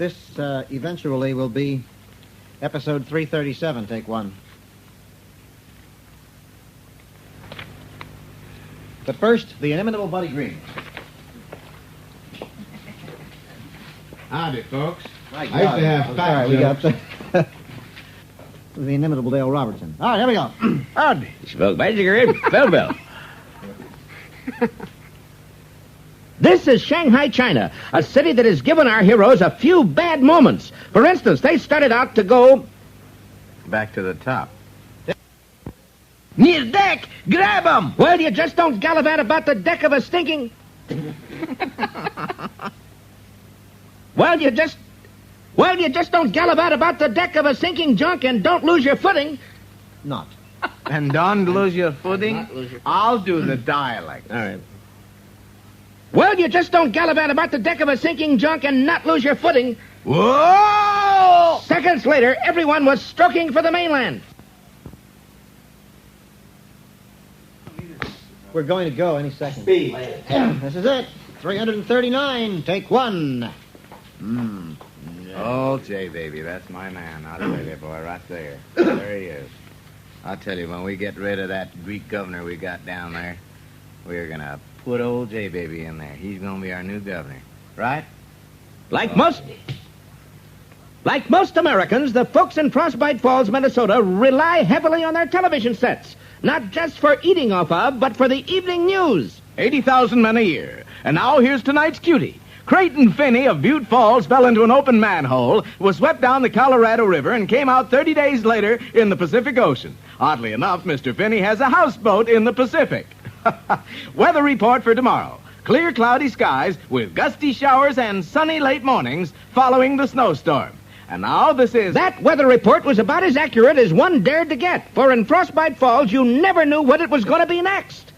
This eventually will be episode 337, take one. But first, the inimitable Buddy Green. Howdy, folks. I used to have fat we got jokes. the inimitable Dale Robertson. All right, here we go. Howdy. Spoke Magic Belleville. This is Shanghai, China, a city that has given our heroes a few bad moments. For instance, they started out to go Back to the top. near deck. Grab 'em. Well, you just don't gallivant about the deck of a stinking... Well, you just don't gallivant about the deck of a sinking junk and don't lose your footing. Not. And don't lose your footing. I'll do the dialect. All right. Well, you just don't gallivant about the deck of a sinking junk and not lose your footing. Whoa! Seconds later, everyone was stroking for the mainland. We're going to go any second. Speed. This is it. 339, take one. Oh, Jay, baby, that's my man. I'll tell you, boy, right there. There he is. I'll tell you, when we get rid of that Greek governor we got down there, we're going to put old Jay, baby, in there. He's going to be our new governor. Right? Like most Americans, the folks in Frostbite Falls, Minnesota, rely heavily on their television sets. Not just for eating off of, but for the evening news. 80,000 men a year. And now here's tonight's cutie. Creighton Finney of Butte Falls fell into an open manhole, was swept down the Colorado River, and came out 30 days later in the Pacific Ocean. Oddly enough, Mr. Finney has a houseboat in the Pacific. Weather report for tomorrow. Clear, cloudy skies with gusty showers and sunny late mornings following the snowstorm. And now this is... That weather report was about as accurate as one dared to get, for in Frostbite Falls, you never knew what it was going to be next.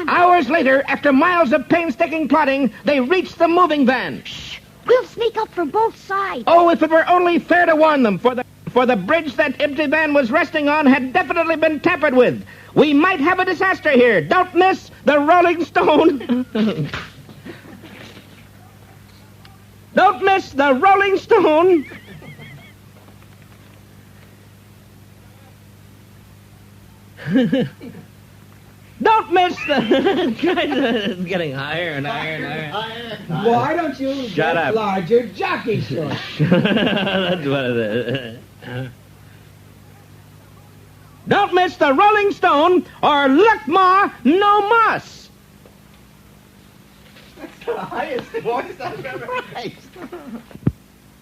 Hours later, after miles of painstaking plotting, they reached the moving van. Shh! We'll sneak up from both sides. Oh, if it were only fair to warn them, for the bridge that empty van was resting on had definitely been tampered with. We might have a disaster here. Don't miss the Rolling Stone. Don't miss the Rolling Stone. Don't miss the... It's getting higher and higher and higher. Why don't you Shut get up. larger jockey shorts? That's what it is. Don't miss the Rolling Stone or look, Ma, no muss. That's the highest voice I've ever heard.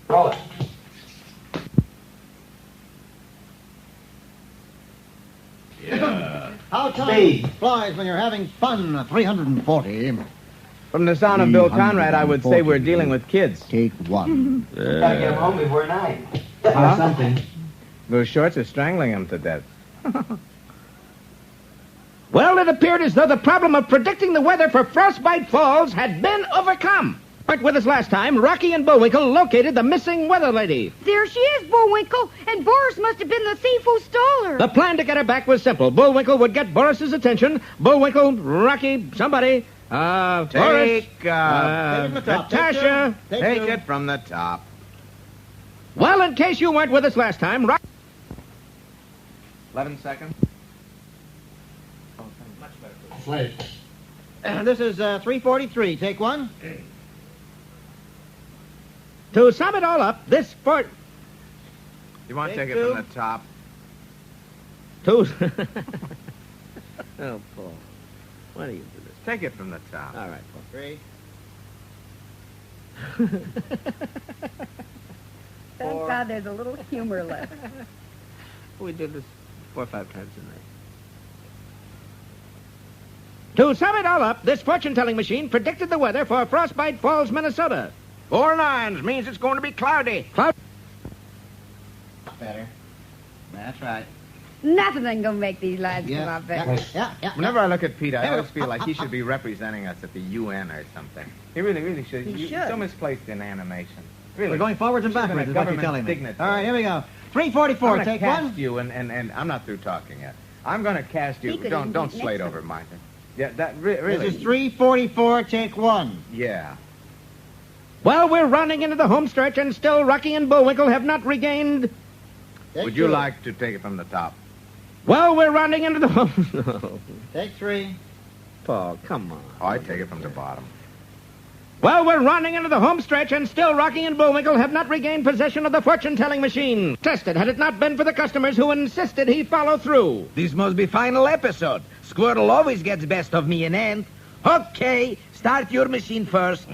Roll it. Yeah. How time flies when you're having fun. 340, From the sound of Bill Conrad, I would say we're dealing with kids. take one. Gotta get him home before 9. Huh? Something. Those shorts are strangling him to death. Well, it appeared as though the problem of predicting the weather for Frostbite Falls had been overcome. Right with us last time, Rocky and Bullwinkle located the missing weather lady. There she is, Bullwinkle, and Boris must have been the thief who stole her. The plan to get her back was simple. Bullwinkle would get Boris's attention. Bullwinkle, Rocky, somebody, Boris, Take it from the top. Natasha. Take it from the top. Well, in case you weren't with us last time, Rocky... 11 seconds. This is 343, take one. To sum it all up, this fort... You want to Take take it two. from the top? To... Oh, Paul. Why do you do this? Take it from the top. All right, Paul. 3. Thank God there's a little humor left. We did this 4 or 5 times tonight. To sum it all up, this fortune-telling machine predicted the weather for Frostbite Falls, Minnesota. 4 nines means it's going to be cloudy. Better. That's right. Nothing ain't gonna make these lines come out better. Yeah. Whenever I look at Pete, I Hey, always feel like he should be representing us at the UN or something. He really should. He You're should. so misplaced in animation. Really. We're going forwards and You should have backwards, is been a what you're telling government me. dignitary. All right, here we go. I'm 344, going to take cast one. you, and I'm not through talking yet. I'm going to cast you. He could Don't even slate next over, Martha. Yeah, that really. This is 344, take one. Yeah. Well, we're running into the home stretch, and still Rocky and Bullwinkle have not regained... Would you like to take it from the top? Well, we're running into the home... Take 3. Paul, come on. Oh, I take it from the bottom. Well, we're running into the home stretch, and still Rocky and Bullwinkle have not regained possession of the fortune-telling machine. Tested had it not been for the customers who insisted he follow through. This must be final episode. Squirrel always gets best of me and Ant. Okay, start your machine first.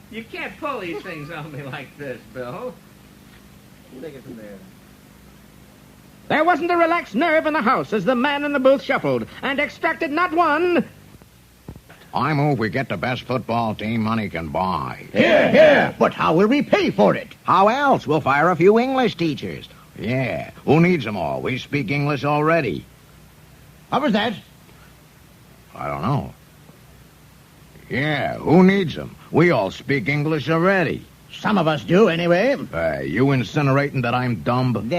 You can't pull these things on me like this, Bill. Take it from there. There wasn't a relaxed nerve in the house as the man in the booth shuffled and extracted not one... I move we get the best football team money can buy. Here. But how will we pay for it? How else? We'll fire a few English teachers. Yeah. Who needs them all? We speak English already. How was that? I don't know. Yeah, who needs them? We all speak English already. Some of us do, anyway. You incinerating that I'm dumb?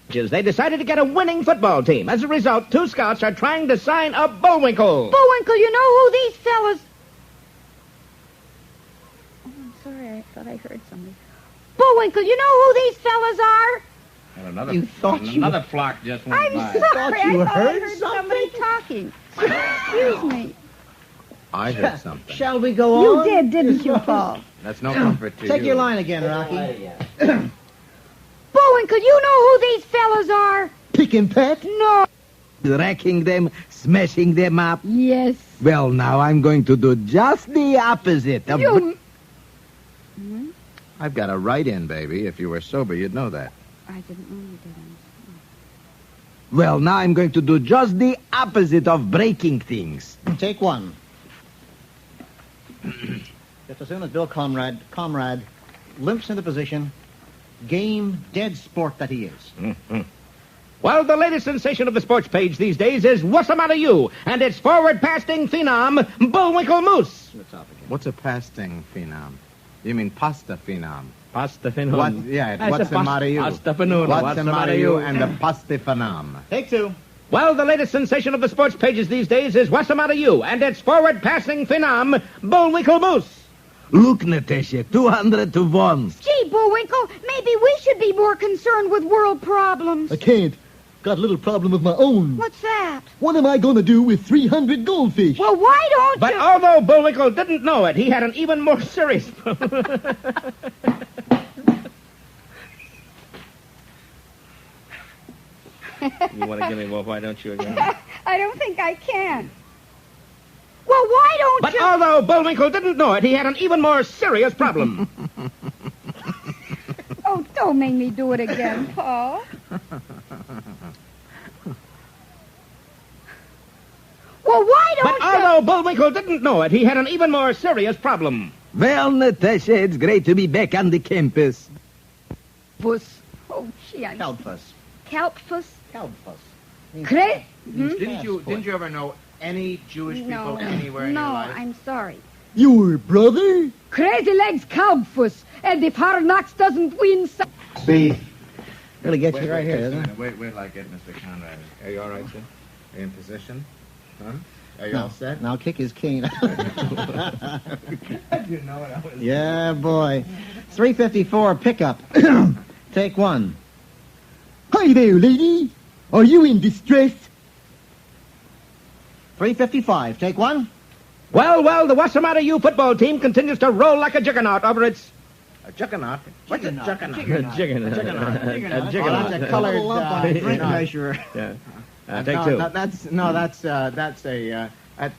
They decided to get a winning football team. As a result, 2 scouts are trying to sign up Bullwinkle. Bullwinkle, you know who these fellas... Oh, I'm sorry. I thought I heard somebody. Bullwinkle, you know who these fellas are? Another flock just went I'm by. sorry. you I thought I heard heard somebody talking. Excuse me. I heard something. Shall we go You on? did, didn't you, Paul? That's no comfort to Take you. your line again, Rocky. Bullwinkle, you know who these fellas are? Pick and Pet? No. Wrecking them, smashing them up. Yes. Well, now I'm going to do just the opposite. Of You... I've got a write-in, baby. If you were sober, you'd know that. I didn't know you did. Well, now I'm going to do just the opposite of breaking things. Take 1. Just as soon as Bill Comrade limps into position, game, dead sport that he is. Well, the latest sensation of the sports page these days is What's the Matter You? And its forward-passing phenom, Bullwinkle Moose. What's a pasting phenom? You mean pasta phenom? Pasta phenom. What? Yeah, what's the matter you? Pasta phenom. What's the matter you and the pasta phenom? Take 2. Well, the latest sensation of the sports pages these days is What's the Matter You? And its forward-passing phenom, Bullwinkle Moose. Look, Natasha, 200 to 1. Gee, Bullwinkle, maybe we should be more concerned with world problems. I can't. Got a little problem of my own. What's that? What am I going to do with 300 goldfish? Well, why don't But you... although Bullwinkle didn't know it, he had an even more serious... You want to give me more? Why don't you again? I don't think I can. Well, why don't But you... although Bullwinkle didn't know it, he had an even more serious problem. Oh, don't make me do it again, Paul. Well, why But don't although Bullwinkle didn't know it, he had an even more serious problem. Well, Natasha, it's great to be back on the campus. Puss. Oh, gee, I'm... Calpus. Calpus? Calpus. Didn't you ever know any Jewish people anywhere in your No, life? I'm sorry. Your brother? Crazy Legs Calpus. And if Hard Knocks doesn't win... Speed. Really gets you right here, just a doesn't it? minute. Wait till I get Mr. Conrad. Are you all right, sir? Are you in position? Huh? Are you No. all set? Now kick his cane. You know what I was... Yeah, boy. 354 pickup. Take 1. Hi there, lady. Are you in distress? 355. Take 1. Well, the What's the Matter You football team continues to roll like a juggernaut over its... A juggernaut? What's a juggernaut? Juggernaut. Oh, that's a colored drink measurer. Yeah. No, Take 2.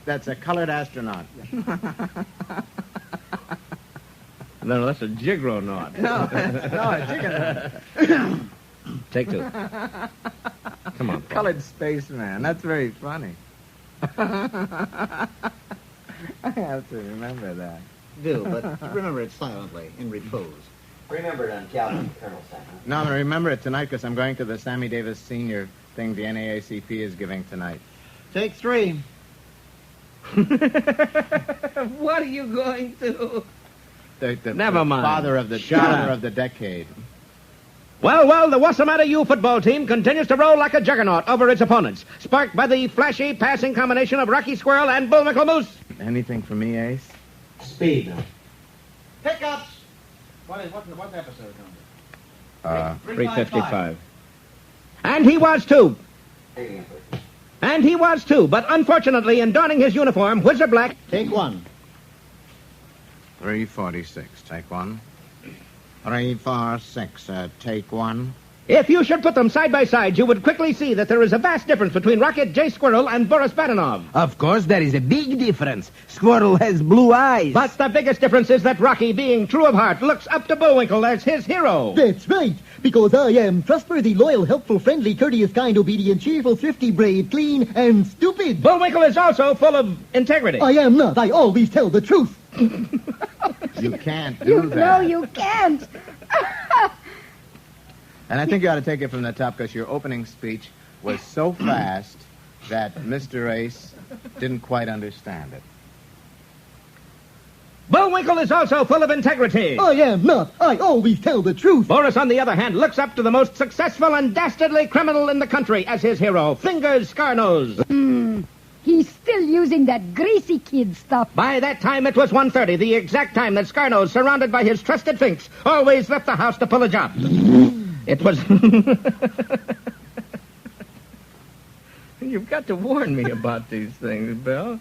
That's a colored astronaut. No, that's a jigronaut. No, a juggernaut. Take 2. Come on, Paul. Colored spaceman. That's very funny. I have to remember that. Do, but remember it silently, in repose. Remember it on Calvin, Colonel Simon. No, I'm going to remember it tonight because I'm going to the Sammy Davis Sr. thing the NAACP is giving tonight. Take 3. What are you going to... The Never mind. Father of the Shut up. father of the decade. Well, the Wasamatta U football team continues to roll like a juggernaut over its opponents, sparked by the flashy passing combination of Rocky Squirrel and Bullwinkle Moose. Anything for me, Ace? Speed now. Pickups. What's episode number? 355. And he was too, but unfortunately, in donning his uniform, Whizzer Black... Take one. 346. Take one. 346. Take one. If you should put them side by side, you would quickly see that there is a vast difference between Rocket J. Squirrel and Boris Badenov. Of course, there is a big difference. Squirrel has blue eyes. But the biggest difference is that Rocky, being true of heart, looks up to Bullwinkle as his hero. That's right, because I am trustworthy, loyal, helpful, friendly, courteous, kind, obedient, cheerful, thrifty, brave, clean, and stupid. Bullwinkle is also full of integrity. I am not. I always tell the truth. You can't do that. No, you can't. And I think you ought to take it from the top because your opening speech was so fast that Mr. Ace didn't quite understand it. Bullwinkle is also full of integrity. I am not. I always tell the truth. Boris, on the other hand, looks up to the most successful and dastardly criminal in the country as his hero, Fingers Scarnose. He's still using that greasy kid stuff. By that time, it was 1:30, the exact time that Scarnose, surrounded by his trusted finks, always left the house to pull a job. It was... You've got to warn me about these things, Bill.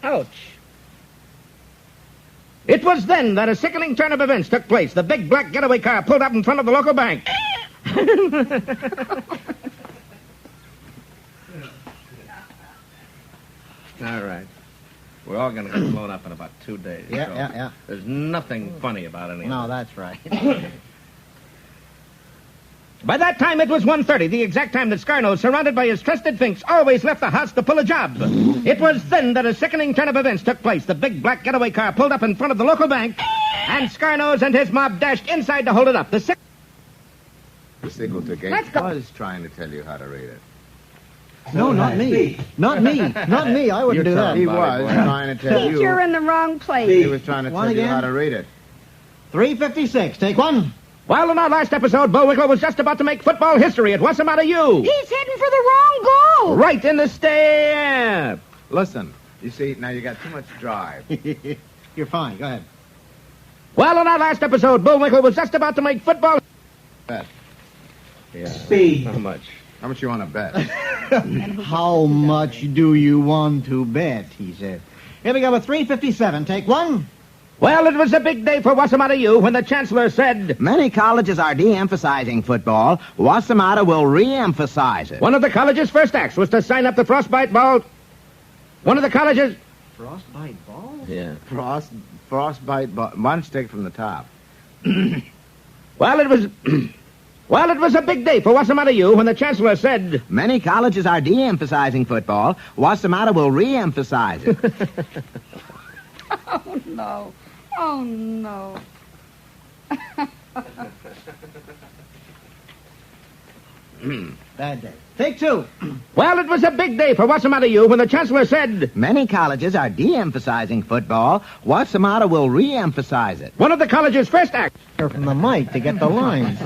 Ouch. It was then that a sickening turn of events took place. The big black getaway car pulled up in front of the local bank. All right. We're all going to get blown up in about 2 days. Yeah. There's nothing funny about any of No, it. that's right. By that time, it was 1:30, the exact time that Scarnose, surrounded by his trusted finks, always left the house to pull a job. It was then that a sickening turn of events took place. The big black getaway car pulled up in front of the local bank, and Scarnose and his mob dashed inside to hold it up. The sequel to Gates Let's go. was trying to tell you how to read it. No, not me. Not me. Not me. I wouldn't do that. He was trying to tell Pete, you. you're in the wrong place. He was trying to One tell you again? how to read it. 356. Take one. While in our last episode, Bullwinkle was just about to make football history at Wasamatta U. He's heading for the wrong goal. Right in the step. Listen, you see, now you got too much drive. You're fine. Go ahead. While in our last episode, Bullwinkle was just about to make football... Bet. Yeah. Speed. How much? How much you want to bet? How much do you want to bet? He said. Here we go with 357. Take one. Well, it was a big day for Wasamatta U when the chancellor said... Many colleges are de-emphasizing football. Wasamatta will re-emphasize it. One of the college's first acts was to sign up the frostbite ball. One of the college's... Frostbite ball? Yeah. Frostbite. Why don't you take it from the top? Well, it was... Well, it was a big day for Wasamatta U when the chancellor said... Many colleges are de-emphasizing football. Wasamatta will re-emphasize it. Oh, no. Oh, no. Bad day. Take two. Well, it was a big day for Wasamatta U when the chancellor said... Many colleges are de-emphasizing football. Wasamatta will re-emphasize it. One of the college's first acts... Here from the mic to get the lines.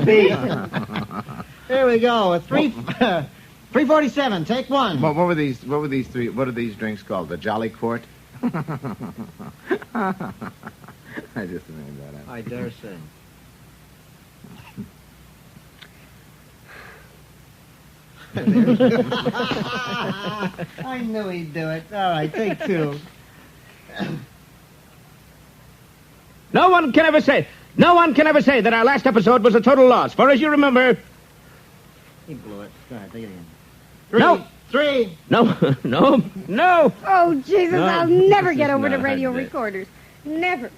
Here we go with 347. Take one. What were these? What were these three? What are these drinks called? The Jolly Court. I just made that up. I dare say. I knew he'd do it. All right, take two. No one can ever say that our last episode was a total loss. For as you remember... He blew it. Go ahead, take it again. No. Three. No. Oh, Jesus, No, I'll never this get is over to not radio it. recorders. Never.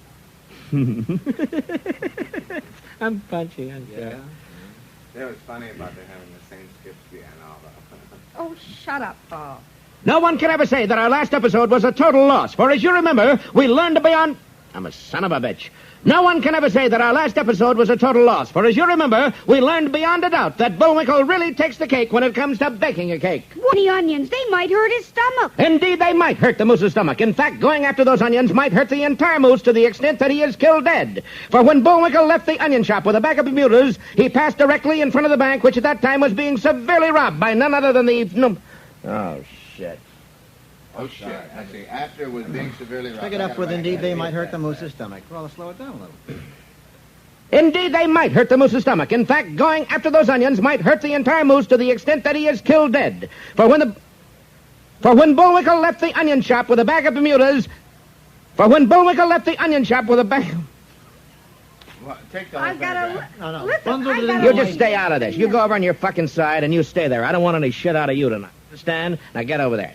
I'm punchy. It was funny about them having the same skips and all that. Oh, shut up, Paul. No one can ever say that our last episode was a total loss. For as you remember, we learned beyond... I'm a son of a bitch. No one can ever say that our last episode was a total loss, for as you remember, we learned beyond a doubt that Bullwinkle really takes the cake when it comes to baking a cake. The onions, they might hurt his stomach. Indeed, they might hurt the moose's stomach. In fact, going after those onions might hurt the entire moose to the extent that he is killed dead. For when Bullwinkle left the onion shop with a bag of Bermudas, he passed directly in front of the bank, which at that time was being severely robbed by none other than the... No. Oh, shit. Oh, shit. I see. After was being severely robbed. Pick it up with indeed they might hurt the moose's stomach. Well, slow it down a little. Indeed, they might hurt the moose's stomach. In fact, going after those onions might hurt the entire moose to the extent that he is killed dead. For when Bullwinkle left the onion shop with a bag of Bermudas... For when Bullwinkle left the onion shop with a bag... Well, take the whole I've got to... No. Listen, Bundle I it in gotta... You just stay out of this. You go over on your fucking side and you stay there. I don't want any shit out of you tonight. Understand? Now get over there.